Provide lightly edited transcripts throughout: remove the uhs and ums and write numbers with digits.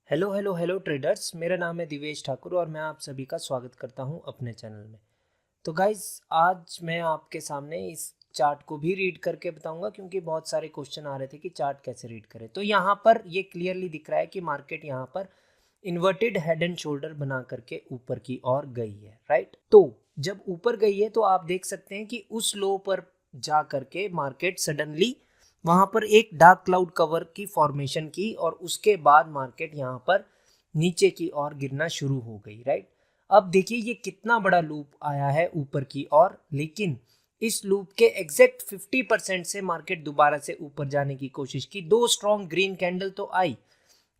Hello hello hello traders, मेरा नाम है दिवेश ठाकुर और मैं आप सभी का स्वागत करता हूं अपने चैनल में। तो गाइज, आज मैं आपके सामने इस चार्ट को भी रीड करके बताऊंगा क्योंकि बहुत सारे क्वेश्चन आ रहे थे कि चार्ट कैसे रीड करें। तो यहाँ पर ये क्लियरली दिख रहा है कि मार्केट यहाँ पर इन्वर्टेड हेड एंड शोल्डर बना करके ऊपर की ओर गई है, राइट। तो जब ऊपर गई है तो आप देख सकते हैं कि उस लो पर जा करके मार्केट सडनली वहां पर एक डार्क क्लाउड कवर की फॉर्मेशन की और उसके बाद मार्केट यहाँ पर नीचे की ओर गिरना शुरू हो गई, राइट। अब देखिए ये कितना बड़ा लूप आया है ऊपर की ओर, लेकिन इस लूप के एग्जैक्ट 50% से मार्केट दोबारा से ऊपर जाने की कोशिश की। दो स्ट्रॉन्ग ग्रीन कैंडल तो आई,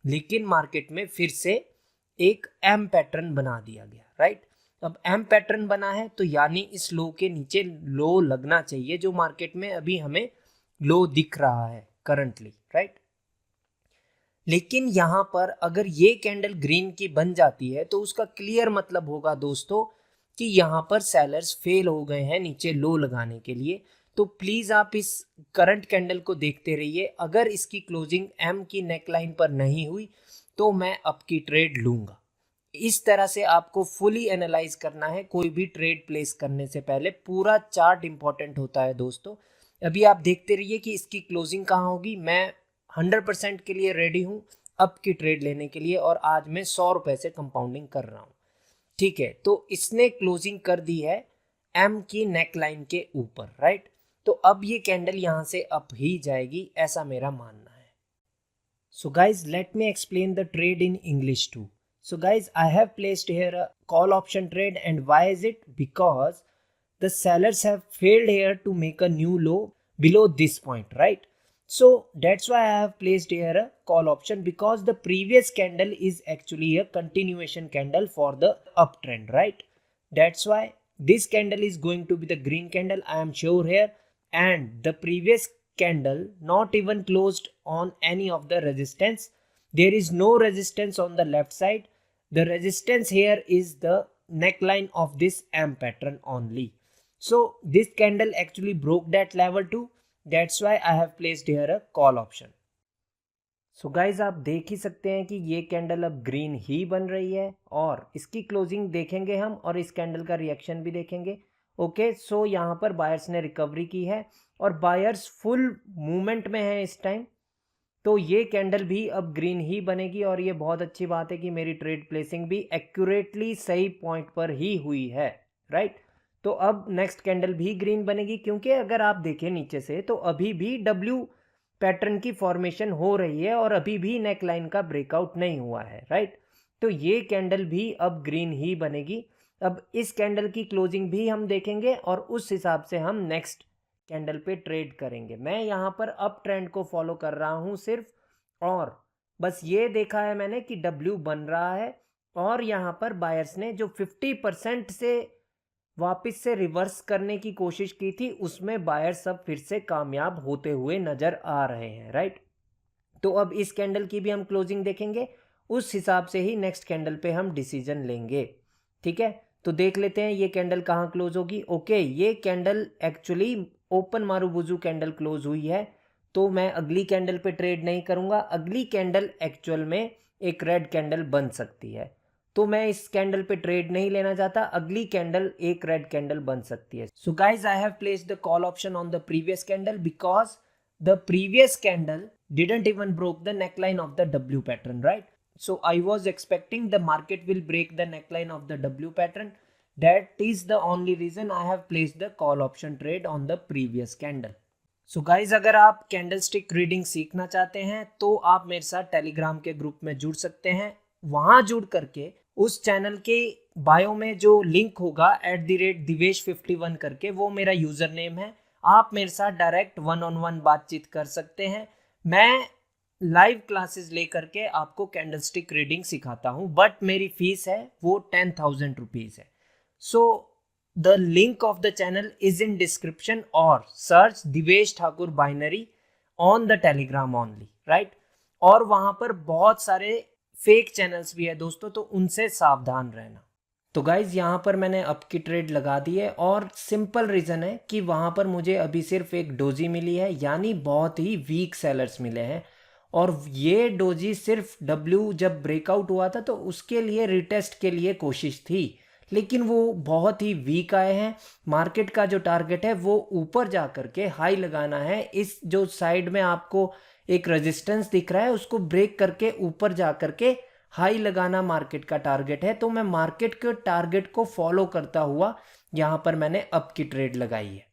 लेकिन मार्केट में फिर से एक एम पैटर्न बना दिया गया, राइट। अब एम पैटर्न बना है तो यानी इस लो के नीचे लो लगना चाहिए, जो मार्केट में अभी हमें लो दिख रहा है करंटली, राइट। लेकिन यहां पर अगर ये कैंडल ग्रीन की बन जाती है तो उसका क्लियर मतलब होगा दोस्तों कि यहां पर सेलर्स फेल हो गए हैं नीचे लो लगाने के लिए। तो प्लीज आप इस करंट कैंडल को देखते रहिए। अगर इसकी क्लोजिंग एम की नेकलाइन पर नहीं हुई तो मैं अप की ट्रेड लूंगा। इस तरह से आपको फुली एनालाइज करना है कोई भी ट्रेड प्लेस करने से पहले। पूरा चार्ट इंपॉर्टेंट होता है दोस्तों। अभी आप देखते रहिए कि इसकी क्लोजिंग कहाँ होगी। मैं 100% के लिए रेडी हूँ अप की ट्रेड लेने के लिए और आज मैं 100 रुपए से कंपाउंडिंग कर रहा हूँ, ठीक है। तो इसने क्लोजिंग कर दी है एम की नेकलाइन के ऊपर, राइट। तो अब ये कैंडल यहाँ से अप ही जाएगी, ऐसा मेरा मानना है। So guys, let me explain the trade in English too. So guys, I have placed here a call option trade, and why is it? Because the sellers have failed here to make a new low below this point, right? So that's why I have placed here a call option, because the previous candle is actually a continuation candle for the uptrend, right? That's why this candle is going to be the green candle, I am sure here. And the previous candle not even closed on any of the resistance. There is no resistance on the left side. The resistance here is the neckline of this M pattern only. So this candle actually broke that level too. That's why I have placed here a call option. So guys, आप देख ही सकते हैं कि ये candle अब green ही बन रही है और इसकी क्लोजिंग देखेंगे हम और इस कैंडल का रिएक्शन भी देखेंगे। ओके, सो यहाँ पर बायर्स ने रिकवरी की है और बायर्स फुल मूवमेंट में है इस टाइम। तो ये कैंडल भी अब ग्रीन ही बनेगी और ये बहुत अच्छी बात है कि मेरी ट्रेड प्लेसिंग भी एक्यूरेटली सही पॉइंट पर ही हुई है, राइट। तो अब नेक्स्ट कैंडल भी ग्रीन बनेगी, क्योंकि अगर आप देखें नीचे से तो अभी भी डब्ल्यू पैटर्न की फॉर्मेशन हो रही है और अभी भी नेकलाइन का ब्रेकआउट नहीं हुआ है, राइट। तो ये कैंडल भी अब ग्रीन ही बनेगी। अब इस कैंडल की क्लोजिंग भी हम देखेंगे और उस हिसाब से हम नेक्स्ट कैंडल पे ट्रेड करेंगे। मैं यहाँ पर अप ट्रेंड को फॉलो कर रहा हूँ सिर्फ, और बस ये देखा है मैंने कि डब्ल्यू बन रहा है और यहाँ पर बायर्स ने जो 50% से वापस से रिवर्स करने की कोशिश की थी उसमें बायर्स अब फिर से कामयाब होते हुए नजर आ रहे हैं, राइट। तो अब इस कैंडल की भी हम क्लोजिंग देखेंगे, उस हिसाब से ही नेक्स्ट कैंडल पे हम डिसीजन लेंगे, ठीक है। तो देख लेते हैं ये कैंडल कहाँ क्लोज होगी। ओके, ये candle actually open marubozu candle close हुई है, तो मैं अगली कैंडल पे ट्रेड नहीं करूंगा। अगली कैंडल एक्चुअल में एक रेड कैंडल बन सकती है, तो मैं इस कैंडल पे ट्रेड नहीं लेना चाहता। अगली कैंडल एक रेड कैंडल बन सकती है। So guys, I have placed the call option on the previous candle because the previous candle didn't even broke the neckline of the W pattern, right? So I was expecting the market will break the neckline of the W pattern. That is the only reason I have placed the call option trade on the previous candle. So guys, अगर आप candlestick reading सीखना चाहते हैं तो आप मेरे साथ Telegram के ग्रुप में जुड़ सकते हैं। वहां जुड़ करके उस चैनल के बायो में जो लिंक होगा @divesh51 करके, वो मेरा यूजर नेम है। आप मेरे साथ डायरेक्ट 1-on-1 बातचीत कर सकते हैं। मैं लाइव क्लासेस लेकर के आपको कैंडलस्टिक रीडिंग सिखाता हूं, बट मेरी फीस है वो 10,000 रुपीज है। So the link of the channel is in description और search Divesh Thakur binary on the Telegram only, right. और वहां पर बहुत सारे फेक चैनल्स भी है दोस्तों, तो उनसे सावधान रहना। तो गाइज, यहाँ पर मैंने अप की ट्रेड लगा दी है और सिंपल रीज़न है कि वहाँ पर मुझे अभी सिर्फ एक डोजी मिली है, यानी बहुत ही वीक सेलर्स मिले हैं और ये डोजी सिर्फ डब्ल्यू जब ब्रेकआउट हुआ था तो उसके लिए रिटेस्ट के लिए कोशिश थी, लेकिन वो बहुत ही वीक आए हैं। मार्केट का जो टारगेट है वो ऊपर जा करके हाई लगाना है। इस जो साइड में आपको एक रेजिस्टेंस दिख रहा है उसको ब्रेक करके ऊपर जा करके हाई लगाना मार्केट का टारगेट है। तो मैं मार्केट के टारगेट को फॉलो करता हुआ यहाँ पर मैंने अप की ट्रेड लगाई है।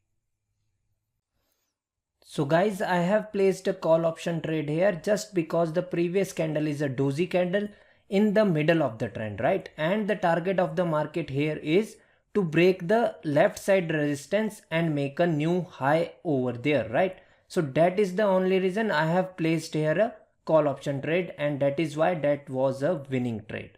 So guys, I have placed a call option trade here just because the previous candle is a doji candle in the middle of the trend, right? And the target of the market here is to break the left side resistance and make a new high over there, right? So that is the only reason I have placed here a call option trade, and that is why that was a winning trade.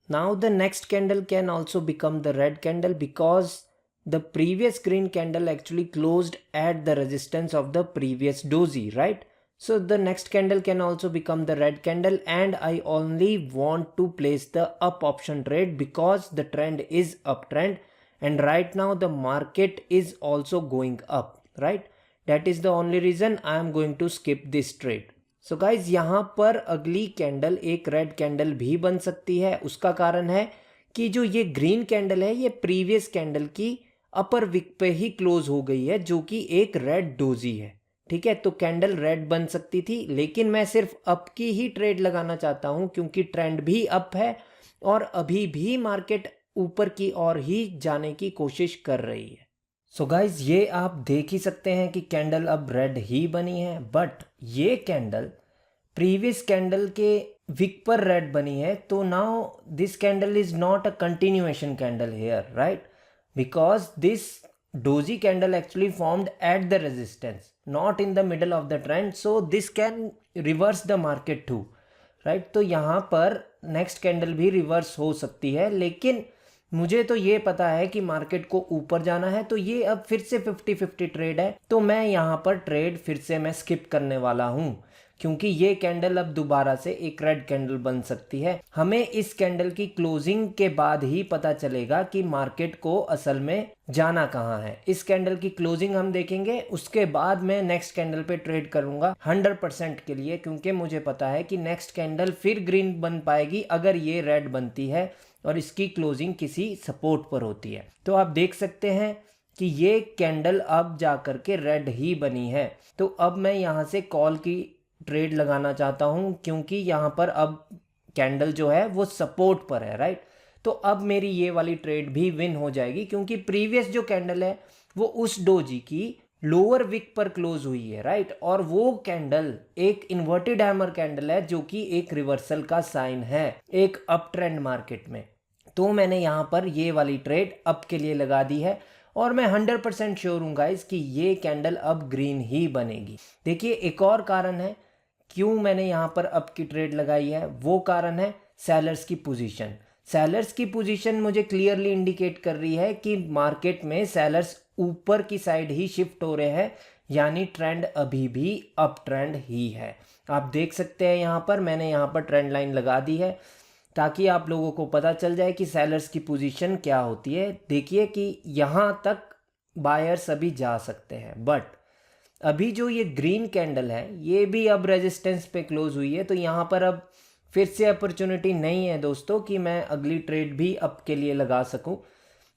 Now the next candle can also become the red candle because the previous green candle actually closed at the resistance of the previous doji, right? So the next candle can also become the red candle, and I only want to place the up option trade because the trend is uptrend and right now the market is also going up, right? That is the only reason I am going to skip this trade. So guys यहाँ पर अगली candle एक red candle भी बन सकती है। उसका कारण है कि जो ये ग्रीन कैंडल है ये प्रीवियस कैंडल की अपर विक पे ही क्लोज हो गई है जो कि एक रेड डोजी है, ठीक है। तो कैंडल रेड बन सकती थी, लेकिन मैं सिर्फ अप की ही ट्रेड लगाना चाहता हूँ क्योंकि ट्रेंड भी अप है और अभी भी मार्केट ऊपर की ओर ही जाने की कोशिश कर रही है। सो गाइज ये आप देख ही सकते हैं कि कैंडल अब रेड ही बनी है, बट ये कैंडल प्रीवियस कैंडल के विक पर रेड बनी है। तो now this candle is not a continuation candle here, right? Because this doji candle actually formed at the resistance, not in the middle of the trend, so this can reverse the market too, right? तो यहाँ पर next candle भी reverse हो सकती है, लेकिन मुझे तो ये पता है कि मार्केट को ऊपर जाना है। तो ये अब फिर से 50-50 ट्रेड है, तो मैं यहाँ पर ट्रेड फिर से मैं स्किप करने वाला हूँ क्योंकि ये कैंडल अब दोबारा से एक रेड कैंडल बन सकती है। हमें इस कैंडल की क्लोजिंग के बाद ही पता चलेगा कि मार्केट को असल में जाना कहाँ है। इस कैंडल की क्लोजिंग हम देखेंगे, उसके बाद मैं नेक्स्ट कैंडल पे ट्रेड करूंगा 100% के लिए, क्योंकि मुझे पता है कि नेक्स्ट कैंडल फिर ग्रीन बन पाएगी अगर ये रेड बनती है और इसकी क्लोजिंग किसी सपोर्ट पर होती है। तो आप देख सकते हैं कि ये कैंडल अब जा कर के रेड ही बनी है। तो अब मैं यहाँ से कॉल की ट्रेड लगाना चाहता हूँ क्योंकि यहाँ पर अब कैंडल जो है वो सपोर्ट पर है, राइट? तो अब मेरी ये वाली ट्रेड भी विन हो जाएगी क्योंकि प्रीवियस जो कैंडल है वो उस डोजी की लोअर विक पर क्लोज हुई है, राइट? और वो कैंडल एक इन्वर्टेड हैमर कैंडल है जो कि एक रिवर्सल का साइन है एक अप ट्रेंड मार्केट में। तो मैंने यहाँ पर ये वाली ट्रेड अप के लिए लगा दी है और मैं 100% श्योर हूँ गाइस कि ये कैंडल अब ग्रीन ही बनेगी। देखिए एक और कारण है क्यों मैंने यहाँ पर अप की ट्रेड लगाई है, वो कारण है सेलर्स की पोजीशन। सेलर्स की पोजीशन मुझे क्लियरली इंडिकेट कर रही है कि मार्केट में सेलर्स ऊपर की साइड ही शिफ्ट हो रहे हैं, यानी ट्रेंड अभी भी अप ट्रेंड ही है। आप देख सकते हैं यहाँ पर मैंने यहाँ पर ट्रेंड लाइन लगा दी है ताकि आप लोगों को पता चल जाए कि सेलर्स की पोजीशन क्या होती है। देखिए कि यहाँ तक बायर्स अभी जा सकते हैं, बट अभी जो ये ग्रीन कैंडल है ये भी अब रेजिस्टेंस पे क्लोज हुई है। तो यहाँ पर अब फिर से अपॉर्चुनिटी नहीं है दोस्तों कि मैं अगली ट्रेड भी अप के लिए लगा सकूं,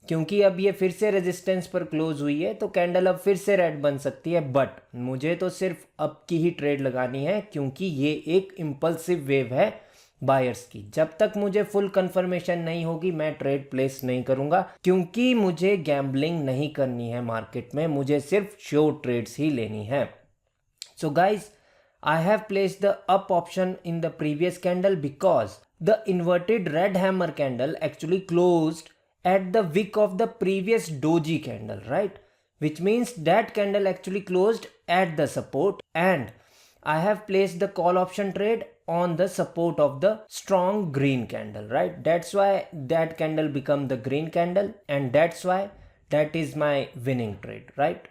क्योंकि अब ये फिर से रेजिस्टेंस पर क्लोज हुई है तो कैंडल अब फिर से रेड बन सकती है। बट मुझे तो सिर्फ अप की ही ट्रेड लगानी है क्योंकि ये एक इम्पल्सिव वेव है बायर्स की। जब तक मुझे फुल कंफर्मेशन नहीं होगी मैं ट्रेड प्लेस नहीं करूंगा, क्योंकि मुझे गैम्बलिंग नहीं करनी है मार्केट में, मुझे सिर्फ श्योर ट्रेड्स ही लेनी है। So guys I have placed the up option in the previous candle because the inverted red hammer candle actually closed at the wick of the previous doji candle, right? Which means that candle actually closed at the support, and I have placed the call option trade on the support of the strong green candle, right? That's why that candle become the green candle, and that's why that is my winning trade, right?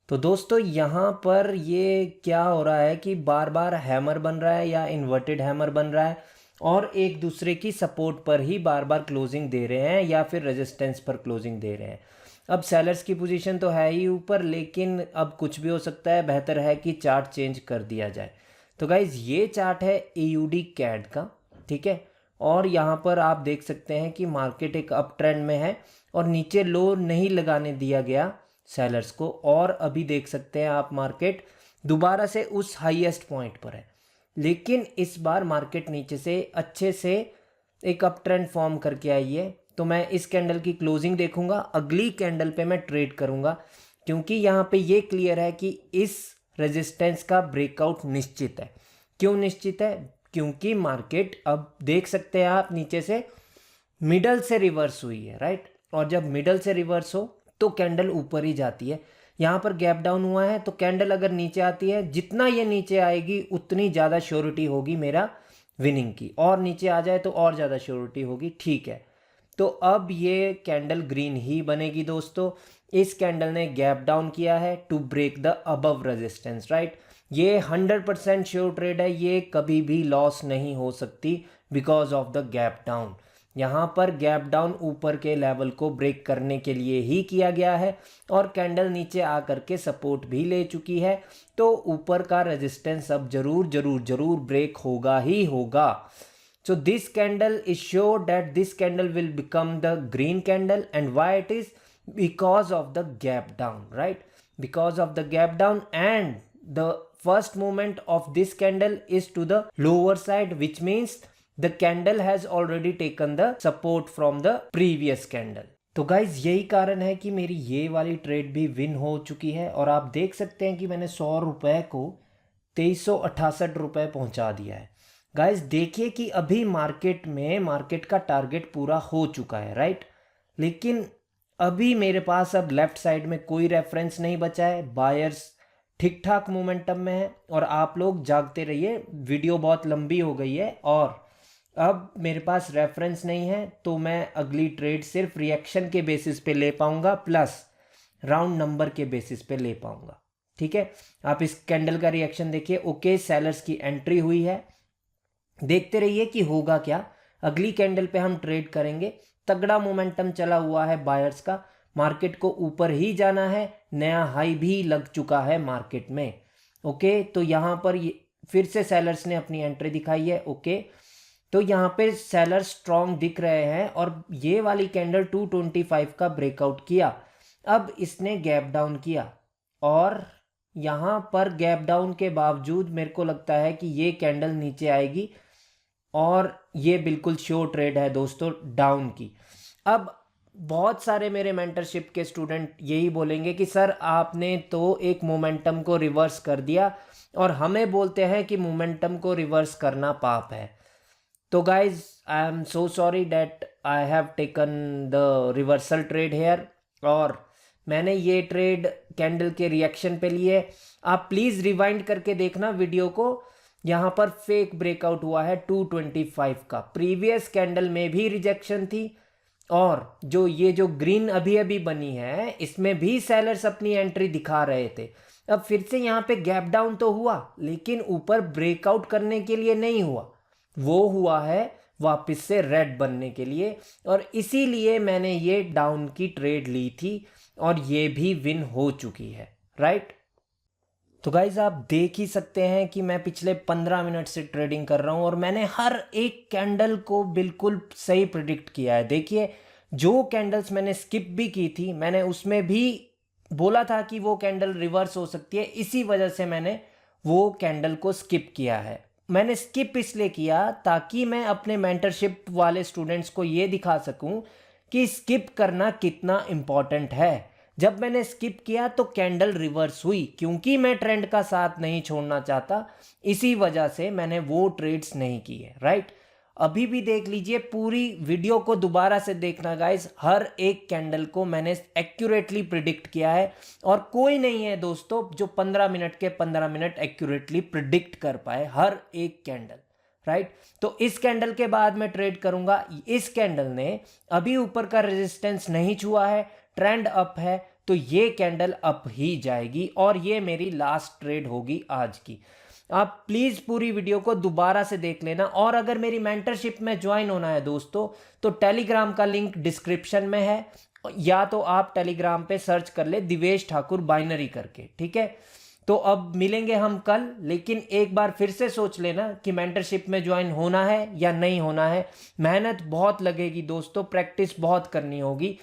तो दोस्तों यहाँ पर ये क्या हो रहा है कि बार बार हैमर बन रहा है या इन्वर्टेड हैमर बन रहा है और एक दूसरे की सपोर्ट पर ही बार बार क्लोजिंग दे रहे हैं या फिर रेजिस्टेंस पर क्लोजिंग दे रहे हैं। अब सेलर्स की पोजीशन तो है ही ऊपर, लेकिन अब कुछ भी हो सकता है, बेहतर है कि चार्ट चेंज कर दिया जाए। तो गाइज ये चार्ट है AUD CAD का, ठीक है। और यहाँ पर आप देख सकते हैं कि मार्केट एक अप ट्रेंड में है और नीचे लो नहीं लगाने दिया गया सेलर्स को, और अभी देख सकते हैं आप मार्केट दोबारा से उस हाईएस्ट पॉइंट पर है। लेकिन इस बार मार्केट नीचे से अच्छे से एक अप ट्रेंड फॉर्म करके आई है, तो मैं इस कैंडल की क्लोजिंग देखूंगा, अगली कैंडल पे मैं ट्रेड करूंगा, क्योंकि यहाँ पे ये क्लियर है कि इस रेजिस्टेंस का ब्रेकआउट निश्चित है। क्यों निश्चित है? क्योंकि मार्केट अब देख सकते हैं आप नीचे से मिडल से रिवर्स हुई है, राइट। और जब मिडल से रिवर्स हो तो कैंडल ऊपर ही जाती है। यहाँ पर गैप डाउन हुआ है तो कैंडल अगर नीचे आती है, जितना ये नीचे आएगी उतनी ज़्यादा श्योरिटी होगी मेरा विनिंग की, और नीचे आ जाए तो और ज़्यादा श्योरिटी होगी, ठीक है। तो अब ये कैंडल ग्रीन ही बनेगी दोस्तों। इस कैंडल ने गैप डाउन किया है to break the above resistance, right. ये 100% श्योर ट्रेड है, ये कभी भी लॉस नहीं हो सकती because of the gap down. यहाँ पर गैप डाउन ऊपर के लेवल को ब्रेक करने के लिए ही किया गया है और कैंडल नीचे आकर के सपोर्ट भी ले चुकी है, तो ऊपर का रेजिस्टेंस अब जरूर जरूर जरूर ब्रेक होगा ही होगा। So this candle is sure that this candle will become the green candle, and why it is? Because of the gap down, right? Because of the gap down, and the first movement of this candle is to the lower side, which means the candle has already taken the support from the previous candle. तो guys यही कारण है कि मेरी ये वाली trade भी win हो चुकी है, और आप देख सकते हैं कि मैंने 100 रुपये को 2368 रुपये पहुंचा दिया है। गाइस देखिए कि अभी मार्केट का टारगेट पूरा हो चुका है, राइट। लेकिन अभी मेरे पास अब लेफ्ट साइड में कोई रेफरेंस नहीं बचा है, बायर्स ठीक ठाक मोमेंटम में है, और आप लोग जागते रहिए, वीडियो बहुत लंबी हो गई है और अब मेरे पास रेफरेंस नहीं है, तो मैं अगली ट्रेड सिर्फ रिएक्शन के बेसिस पे ले पाऊंगा, प्लस राउंड नंबर के बेसिस पे ले पाऊंगा, ठीक है। आप इस कैंडल का रिएक्शन देखिए, ओके सेलर्स की एंट्री हुई है, देखते रहिए कि होगा क्या। अगली कैंडल पे हम ट्रेड करेंगे, तगड़ा मोमेंटम चला हुआ है बायर्स का, मार्केट को ऊपर ही जाना है, नया हाई भी लग चुका है मार्केट में, ओके। तो यहाँ पर फिर से सेलर्स ने अपनी एंट्री दिखाई है, ओके। तो यहाँ पे सेलर्स स्ट्रॉन्ग दिख रहे हैं, और ये वाली कैंडल 225 का ब्रेकआउट किया, अब इसने गैप डाउन किया, और यहाँ पर गैप डाउन के बावजूद मेरे को लगता है कि ये कैंडल नीचे आएगी, और ये बिल्कुल श्योर ट्रेड है दोस्तों डाउन की। अब बहुत सारे मेरे मेंटरशिप के स्टूडेंट यही बोलेंगे कि सर आपने तो एक मोमेंटम को रिवर्स कर दिया, और हमें बोलते हैं कि मोमेंटम को रिवर्स करना पाप है। तो guys I am so sorry that I have taken the reversal trade here, और मैंने ये ट्रेड कैंडल के रिएक्शन पे लिए। आप प्लीज़ रिवाइंड करके देखना वीडियो को, यहाँ पर फेक ब्रेकआउट हुआ है 225 का, प्रीवियस कैंडल में भी रिजेक्शन थी, और जो ग्रीन अभी अभी बनी है इसमें भी सेलर्स अपनी एंट्री दिखा रहे थे। अब फिर से यहाँ पे गैप डाउन तो हुआ, लेकिन ऊपर ब्रेकआउट करने के लिए नहीं हुआ, वो हुआ है वापस से रेड बनने के लिए, और इसीलिए मैंने ये डाउन की ट्रेड ली थी, और ये भी विन हो चुकी है, राइट। तो गाइज आप देख ही सकते हैं कि मैं पिछले 15 मिनट से ट्रेडिंग कर रहा हूं, और मैंने हर एक कैंडल को बिल्कुल सही प्रिडिक्ट किया है। देखिए जो कैंडल्स मैंने स्किप भी की थी, मैंने उसमें भी बोला था कि वो कैंडल रिवर्स हो सकती है, इसी वजह से मैंने वो कैंडल को स्किप किया है। मैंने स्किप इसलिए किया ताकि मैं अपने मेंटरशिप वाले स्टूडेंट्स को ये दिखा सकूं कि स्किप करना कितना इम्पॉर्टेंट है। जब मैंने स्किप किया तो कैंडल रिवर्स हुई, क्योंकि मैं ट्रेंड का साथ नहीं छोड़ना चाहता, इसी वजह से मैंने वो ट्रेड्स नहीं किए, राइट। अभी भी देख लीजिए, पूरी वीडियो को दोबारा से देखना गाइस, हर एक कैंडल को मैंने एक्यूरेटली प्रिडिक्ट किया है, और कोई नहीं है दोस्तों जो 15 मिनट के 15 मिनट एक्यूरेटली प्रिडिक्ट कर पाए हर एक कैंडल, राइट। तो इस कैंडल के बाद मैं ट्रेड करूंगा। इस कैंडल ने अभी ऊपर का रेजिस्टेंस नहीं छुआ है, ट्रेंड अप है, तो ये कैंडल अप ही जाएगी, और ये मेरी लास्ट ट्रेड होगी आज की। आप प्लीज पूरी वीडियो को दोबारा से देख लेना, और अगर मेरी मेंटरशिप में ज्वाइन होना है दोस्तों, तो टेलीग्राम का लिंक डिस्क्रिप्शन में है, या तो आप टेलीग्राम पे सर्च कर ले दिवेश ठाकुर बाइनरी करके, ठीक है। तो अब मिलेंगे हम कल, लेकिन एक बार फिर से सोच लेना कि मेंटरशिप में ज्वाइन होना है या नहीं होना है। मेहनत बहुत लगेगी दोस्तों, प्रैक्टिस बहुत करनी होगी,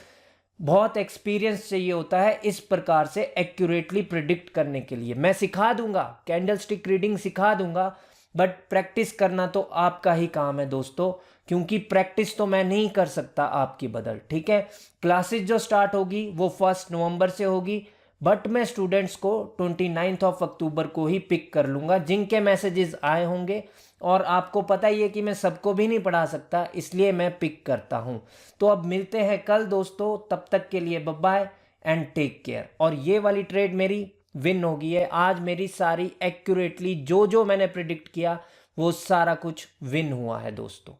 बहुत एक्सपीरियंस चाहिए होता है इस प्रकार से एक्यूरेटली प्रिडिक्ट करने के लिए। मैं सिखा दूंगा, कैंडल स्टिक रीडिंग सिखा दूंगा, बट प्रैक्टिस करना तो आपका ही काम है दोस्तों, क्योंकि प्रैक्टिस तो मैं नहीं कर सकता आपकी बदल। ठीक है, क्लासेस जो स्टार्ट होगी वो 1 नवंबर से होगी, बट मैं स्टूडेंट्स को 29 अक्टूबर को ही पिक कर लूँगा जिनके मैसेजेस आए होंगे। और आपको पता ही है कि मैं सबको भी नहीं पढ़ा सकता, इसलिए मैं पिक करता हूँ। तो अब मिलते हैं कल दोस्तों, तब तक के लिए bye bye and take care. और ये वाली ट्रेड मेरी विन हो गई है आज, मेरी सारी एक्यूरेटली जो जो मैंने प्रिडिक्ट किया वो सारा कुछ विन हुआ है दोस्तों।